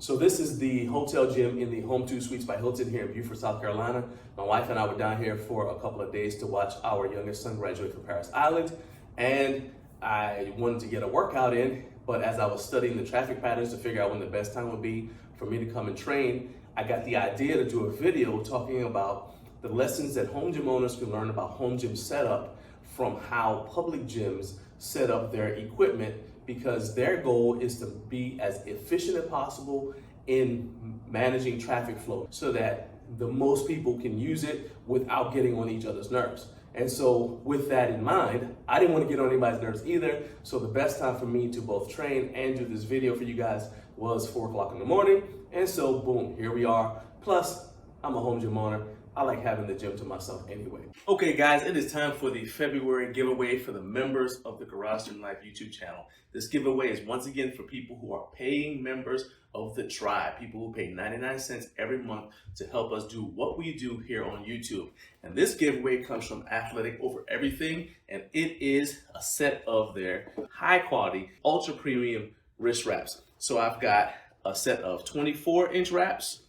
So this is the hotel gym in the Home 2 Suites by Hilton here in Beaufort, South Carolina. My wife and I were down here for a couple of days to watch our youngest son graduate from Paris Island. And I wanted to get a workout in, but as I was studying the traffic patterns to figure out when the best time would be for me to come and train, I got the idea to do a video talking about the lessons that home gym owners can learn about home gym setup from how public gyms set up their equipment, because their goal is to be as efficient as possible in managing traffic flow so that the most people can use it without getting on each other's nerves. And so with that in mind, I didn't want to get on anybody's nerves either. So the best time for me to both train and do this video for you guys was 4 o'clock in the morning. And so boom, here we are. Plus, I'm a home gym owner. I like having the gym to myself anyway. Okay guys, it is time for the February giveaway for the members of the Garage Gym Life YouTube channel. This giveaway is once again for people who are paying members of the tribe, people who pay 99 cents every month to help us do what we do here on YouTube. And this giveaway comes from Athletic Over Everything, and it is a set of their high quality, ultra premium wrist wraps. So I've got a set of 24-inch wraps,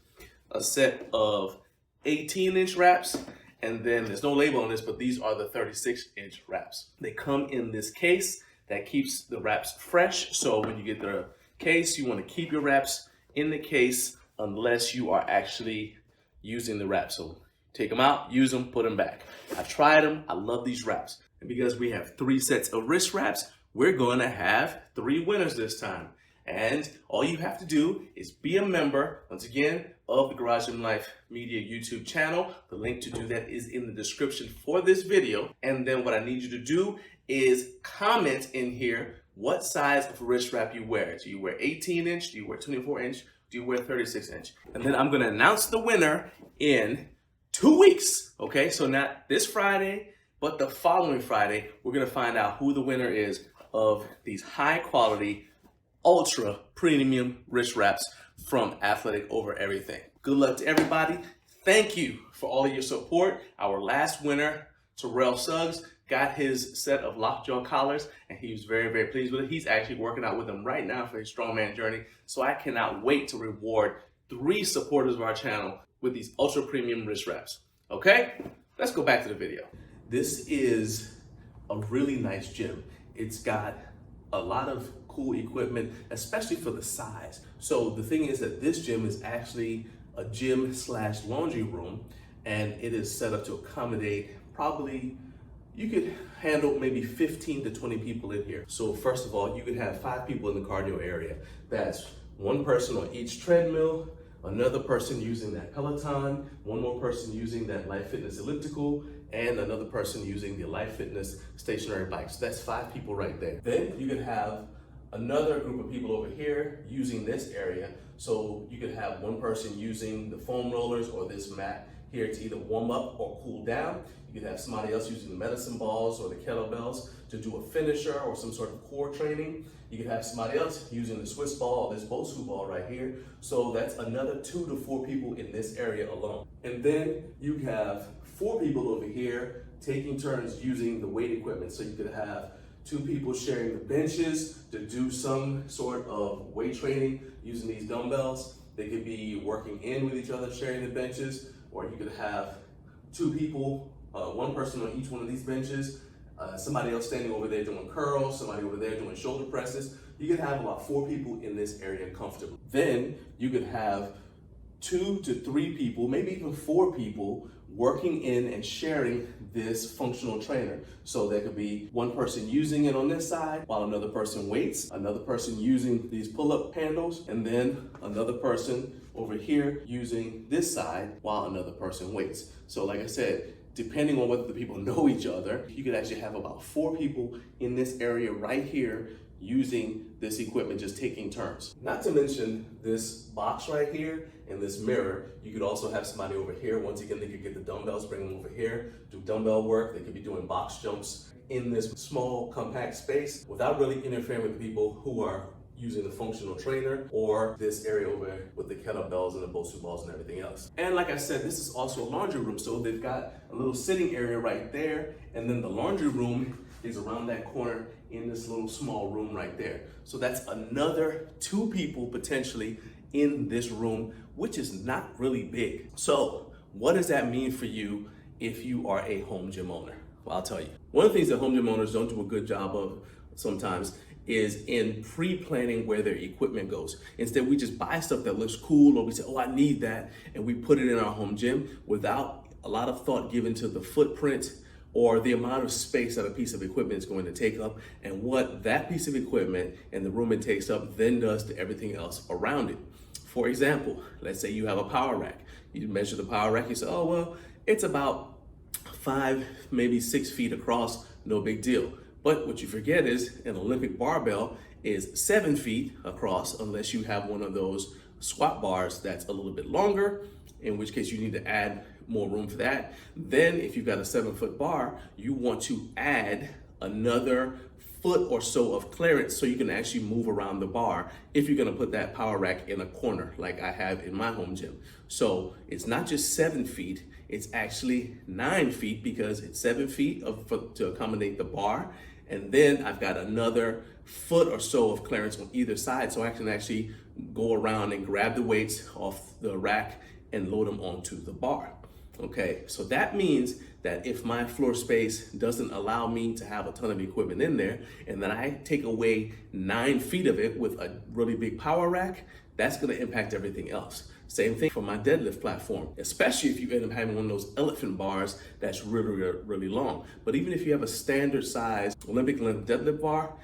a set of 18-inch wraps, and then there's no label on this, but these are the 36-inch wraps. They come in this case that keeps the wraps fresh. So when you get the case, you want to keep your wraps in the case unless you are actually using the wraps. So take them out, use them, put them back. I've tried them. I love these wraps. And because we have 3 sets of wrist wraps, we're going to have 3 winners this time. And all you have to do is be a member, once again, of the Garage Gym Life Media YouTube channel. The link to do that is in the description for this video. And then what I need you to do is comment in here what size of wrist wrap you wear. Do you wear 18-inch? Do you wear 24-inch? Do you wear 36-inch? And then I'm going to announce the winner in 2 weeks. Okay, so not this Friday, but the following Friday, we're going to find out who the winner is of these high quality ultra premium wrist wraps from Athletic Over Everything. Good luck to everybody. Thank you for all of your support. Our last winner, Terrell Suggs, got his set of lockjaw collars and he was very, very pleased with it. He's actually working out with them right now for his strongman journey. So I cannot wait to reward 3 supporters of our channel with these ultra premium wrist wraps. Okay, let's go back to the video. This is a really nice gym. It's got a lot of cool equipment, especially for the size. So the thing is that this gym is actually a gym / laundry room, and it is set up to accommodate probably, you could handle maybe 15 to 20 people in here. So first of all, you could have 5 people in the cardio area. That's 1 person on each treadmill, another person using that Peloton, 1 more person using that Life Fitness elliptical, and another person using the Life Fitness stationary bike. So that's 5 people right there. Then you could have another group of people over here using this area. So you could have 1 person using the foam rollers or this mat here to either warm up or cool down. You could have somebody else using the medicine balls or the kettlebells to do a finisher or some sort of core training. You could have somebody else using the Swiss ball or this Bosu ball right here. So that's another 2 to 4 people in this area alone. And then you have 4 people over here taking turns using the weight equipment. So you could have 2 people sharing the benches to do some sort of weight training using these dumbbells. They could be working in with each other, sharing the benches, or you could have 2 people, 1 person on each one of these benches, somebody else standing over there doing curls, somebody over there doing shoulder presses. You could have about 4 people in this area comfortably. Then you could have 2 to 3 people, maybe even 4 people working in and sharing this functional trainer. So there could be 1 person using it on this side while another person waits, another person using these pull-up handles, and then another person over here using this side while another person waits. So like I said, depending on whether the people know each other, you could actually have about 4 people in this area right here using this equipment, just taking turns. Not to mention this box right here and this mirror. You could also have somebody over here. Once again, they could get the dumbbells, bring them over here, do dumbbell work. They could be doing box jumps in this small, compact space without really interfering with the people who are using the functional trainer or this area over with the kettlebells and the Bosu balls and everything else. And like I said, this is also a laundry room. So they've got a little sitting area right there. And then the laundry room is around that corner in this little small room right there. So that's another 2 people potentially in this room, which is not really big. So what does that mean for you if you are a home gym owner? Well, I'll tell you. One of the things that home gym owners don't do a good job of sometimes is in pre-planning where their equipment goes. Instead, we just buy stuff that looks cool, or we say, oh, I need that, and we put it in our home gym without a lot of thought given to the footprint or the amount of space that a piece of equipment is going to take up, and what that piece of equipment and the room it takes up then does to everything else around it. For example, let's say you have a power rack. You measure the power rack, you say, oh, well, it's about 5, maybe 6 feet across, no big deal. But what you forget is an Olympic barbell is 7 feet across, unless you have one of those squat bars that's a little bit longer, in which case you need to add more room for that. Then if you've got a 7-foot bar, you want to add another foot or so of clearance so you can actually move around the bar if you're gonna put that power rack in a corner like I have in my home gym. So it's not just 7 feet, it's actually 9 feet, because it's 7 feet to accommodate the bar. And then I've got another foot or so of clearance on either side, so I can actually go around and grab the weights off the rack and load them onto the bar. Okay, so that means that if my floor space doesn't allow me to have a ton of equipment in there, and then I take away 9 feet of it with a really big power rack, that's gonna impact everything else. Same thing for my deadlift platform, especially if you end up having one of those elephant bars that's really long. But even if you have a standard size Olympic length deadlift bar,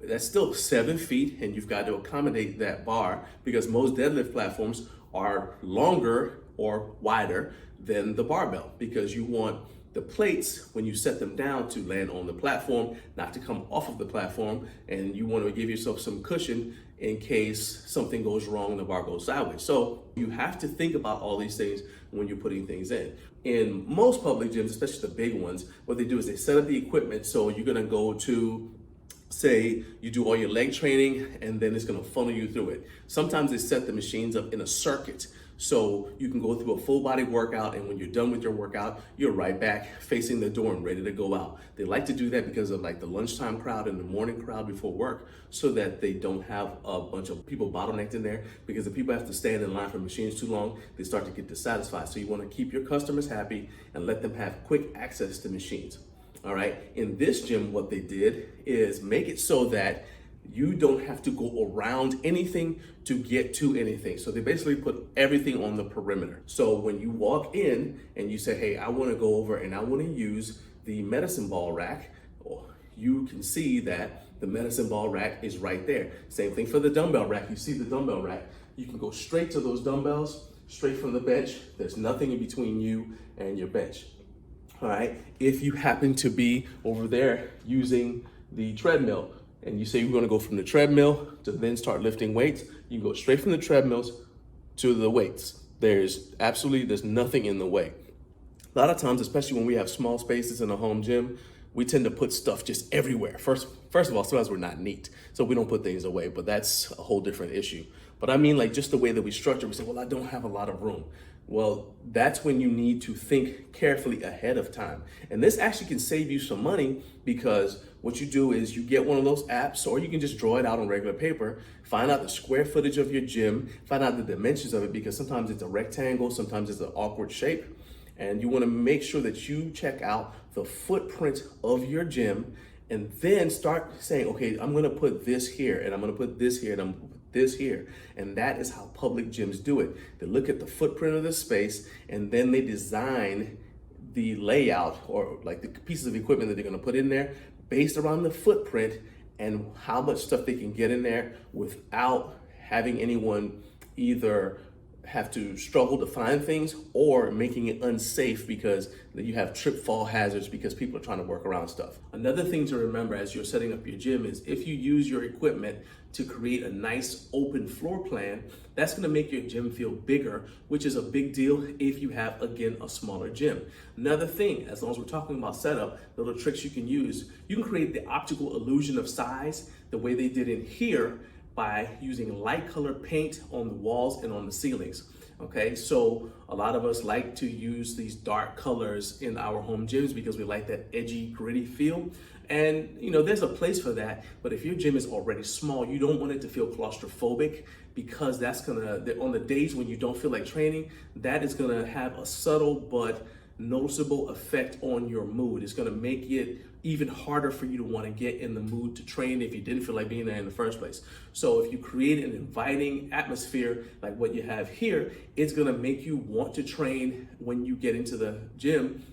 that's still 7 feet, and you've got to accommodate that bar, because most deadlift platforms are longer or wider than the barbell, because you want the plates, when you set them down, to land on the platform, not to come off of the platform, and you want to give yourself some cushion in case something goes wrong and the bar goes sideways. So you have to think about all these things when you're putting things in. In most public gyms, especially the big ones, what they do is they set up the equipment. So you're gonna go to, say you do all your leg training, and then it's gonna funnel you through it. Sometimes they set the machines up in a circuit, so you can go through a full body workout, and when you're done with your workout, you're right back facing the door and ready to go out. They like to do that because of like the lunchtime crowd and the morning crowd before work, so that they don't have a bunch of people bottlenecked in there, because if people have to stand in line for machines too long, they start to get dissatisfied. So you want to keep your customers happy and let them have quick access to machines. All right, in this gym, what they did is make it so that you don't have to go around anything to get to anything. So they basically put everything on the perimeter. So when you walk in and you say, hey, I want to go over and I want to use the medicine ball rack, you can see that the medicine ball rack is right there. Same thing for the dumbbell rack. You see the dumbbell rack. You can go straight to those dumbbells, straight from the bench. There's nothing in between you and your bench. All right, if you happen to be over there using the treadmill, and you say you're gonna go from the treadmill to then start lifting weights, you can go straight from the treadmills to the weights. There's nothing in the way. A lot of times, especially when we have small spaces in a home gym, we tend to put stuff just everywhere. First of all, sometimes we're not neat, so we don't put things away, but that's a whole different issue. But I mean, like, just the way that we structure, we say, well, I don't have a lot of room. Well, that's when you need to think carefully ahead of time. And this actually can save you some money, because what you do is you get one of those apps, or you can just draw it out on regular paper, find out the square footage of your gym, find out the dimensions of it, because sometimes it's a rectangle, sometimes it's an awkward shape. And you want to make sure that you check out the footprint of your gym, and then start saying, okay, I'm going to put this here, and I'm going to put this here, and I'm going to put this here. And that is how public gyms do it. They look at the footprint of the space, and then they design the layout, or like the pieces of equipment that they're going to put in there based around the footprint and how much stuff they can get in there without having anyone either have to struggle to find things or making it unsafe, because you have trip fall hazards because people are trying to work around stuff. Another thing to remember as you're setting up your gym is if you use your equipment to create a nice open floor plan, that's going to make your gym feel bigger, which is a big deal if you have, again, a smaller gym. Another thing, as long as we're talking about setup, little tricks you can use, you can create the optical illusion of size the way they did in here, by using light colored paint on the walls and on the ceilings. Okay, so a lot of us like to use these dark colors in our home gyms because we like that edgy, gritty feel. And you know, there's a place for that, but if your gym is already small, you don't want it to feel claustrophobic, because that's gonna, on the days when you don't feel like training, that is gonna have a subtle but noticeable effect on your mood. It's gonna make it even harder for you to want to get in the mood to train if you didn't feel like being there in the first place. So if you create an inviting atmosphere like what you have here, it's gonna make you want to train when you get into the gym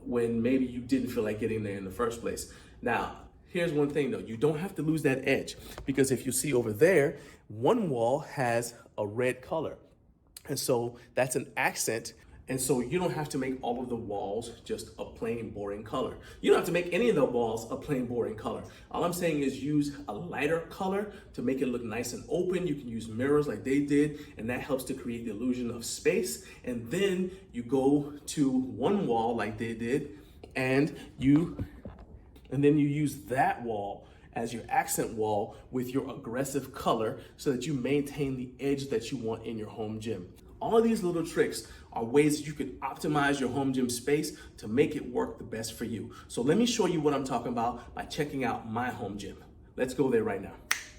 when maybe you didn't feel like getting there in the first place. Now, here's one thing though, you don't have to lose that edge, because if you see over there, one wall has a red color. And so that's an accent. And so you don't have to make all of the walls just a plain boring color. You don't have to make any of the walls a plain boring color. All I'm saying is use a lighter color to make it look nice and open. You can use mirrors like they did, and that helps to create the illusion of space. And then you go to one wall like they did, and then you use that wall as your accent wall with your aggressive color so that you maintain the edge that you want in your home gym. All of these little tricks are ways that you can optimize your home gym space to make it work the best for you. So let me show you what I'm talking about by checking out my home gym. Let's go there right now.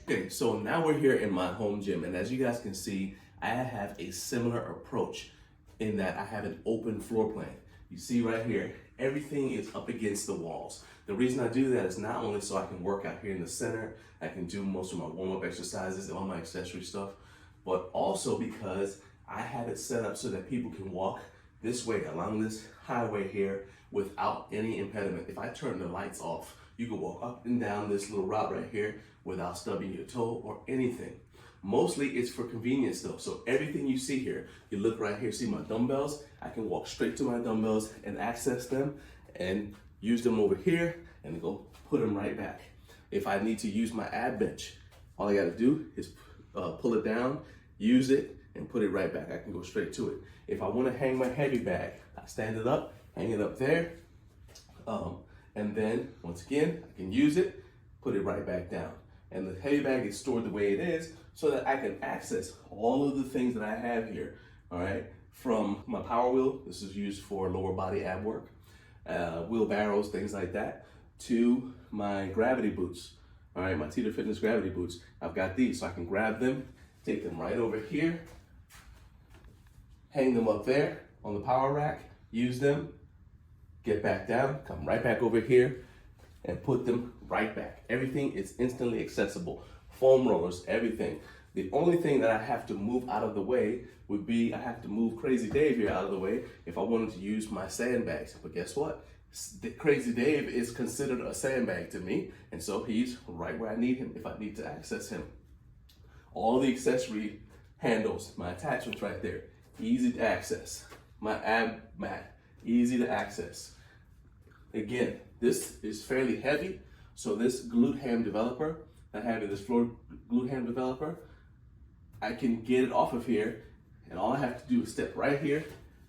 Okay, so now we're here in my home gym, and as you guys can see, I have a similar approach in that I have an open floor plan. You see right here, everything is up against the walls. The reason I do that is not only so I can work out here in the center, I can do most of my warm-up exercises and all my accessory stuff, but also because I have it set up so that people can walk this way along this highway here without any impediment. If I turn the lights off, you can walk up and down this little route right here without stubbing your toe or anything. Mostly it's for convenience though. So everything you see here, you look right here, see my dumbbells? I can walk straight to my dumbbells and access them and use them over here and go put them right back. If I need to use my ab bench, all I gotta do is pull it down, use it, and put it right back. I can go straight to it. If I wanna hang my heavy bag, I stand it up, hang it up there, and then once again, I can use it, put it right back down. And the heavy bag is stored the way it is so that I can access all of the things that I have here, all right? From my power wheel, this is used for lower body ab work, wheelbarrows, things like that, to my gravity boots, all right, my Teeter Fitness gravity boots. I've got these, so I can grab them, take them right over here, hang them up there on the power rack, use them, get back down, come right back over here, and put them right back. Everything is instantly accessible. Foam rollers, everything. The only thing that I have to move out of the way would be I have to move Crazy Dave here out of the way if I wanted to use my sandbags. But guess what? Crazy Dave is considered a sandbag to me, and so he's right where I need him if I need to access him. All the accessory handles, my attachments right there, easy to access. My ab mat, easy to access. Again, this is fairly heavy, so this glute ham developer, I have in this floor glute ham developer, I can get it off of here, and all I have to do is step right here,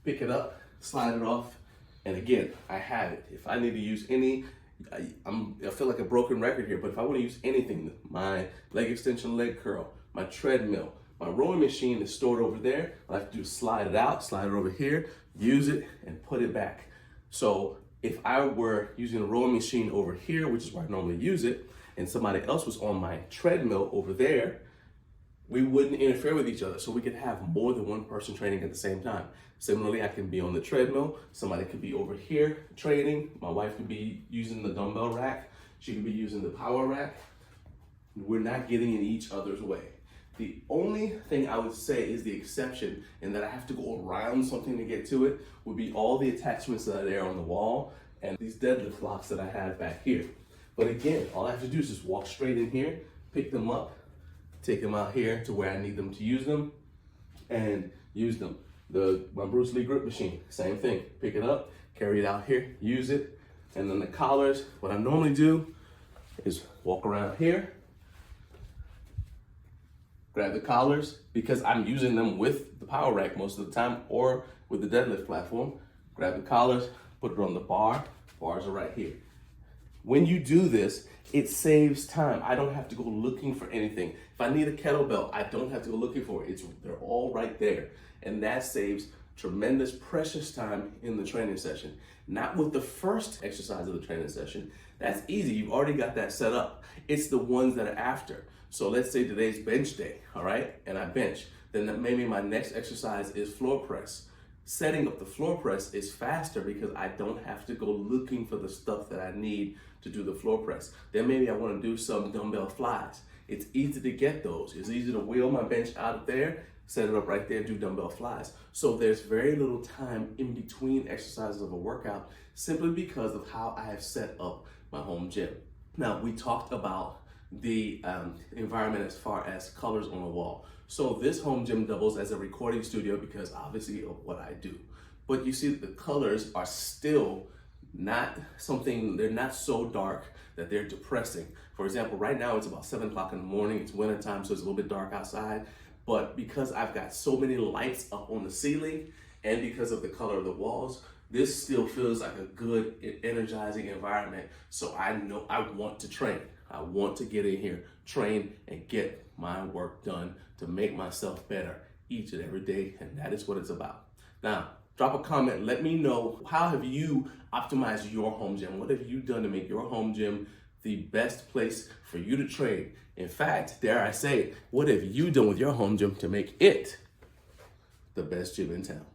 pick it up, slide it off, and again, I have it. If I need to use any, I feel like a broken record here, but if I want to use anything, my leg extension, leg curl, my treadmill, my rowing machine is stored over there. All I have to do is slide it out, slide it over here, use it, and put it back. So if I were using a rowing machine over here, which is where I normally use it, and somebody else was on my treadmill over there, we wouldn't interfere with each other. So we could have more than one person training at the same time. Similarly, I can be on the treadmill. Somebody could be over here training. My wife could be using the dumbbell rack. She could be using the power rack. We're not getting in each other's way. The only thing I would say is the exception, in that I have to go around something to get to it, would be all the attachments that are there on the wall and these deadlift blocks that I have back here. But again, all I have to do is just walk straight in here, pick them up, take them out here to where I need them to use them, and use them. My Bruce Lee grip machine, same thing. Pick it up, carry it out here, use it. And then the collars, what I normally do is walk around here, grab the collars, because I'm using them with the power rack most of the time or with the deadlift platform. Grab the collars, put it on the bar. Bars are right here. When you do this, it saves time. I don't have to go looking for anything. If I need a kettlebell, I don't have to go looking for it. They're all right there. And that saves tremendous precious time in the training session. Not with the first exercise of the training session. That's easy. You've already got that set up. It's the ones that are after. So let's say today's bench day, all right? And I bench. Then maybe my next exercise is floor press. Setting up the floor press is faster because I don't have to go looking for the stuff that I need to do the floor press. Then maybe I want to do some dumbbell flies. It's easy to get those. It's easy to wheel my bench out of there, set it up right there, do dumbbell flies. So there's very little time in between exercises of a workout simply because of how I have set up my home gym. Now, we talked about the environment as far as colors on the wall. So this home gym doubles as a recording studio because obviously of what I do. But you see the colors are still not something, they're not so dark that they're depressing. For example, right now it's about 7 o'clock in the morning, it's winter time, so it's a little bit dark outside. But because I've got so many lights up on the ceiling and because of the color of the walls, this still feels like a good, energizing environment. So I know I want to train. I want to get in here, train, and get my work done to make myself better each and every day, and that is what it's about. Now, drop a comment. Let me know, how have you optimized your home gym? What have you done to make your home gym the best place for you to train? In fact, dare I say, what have you done with your home gym to make it the best gym in town?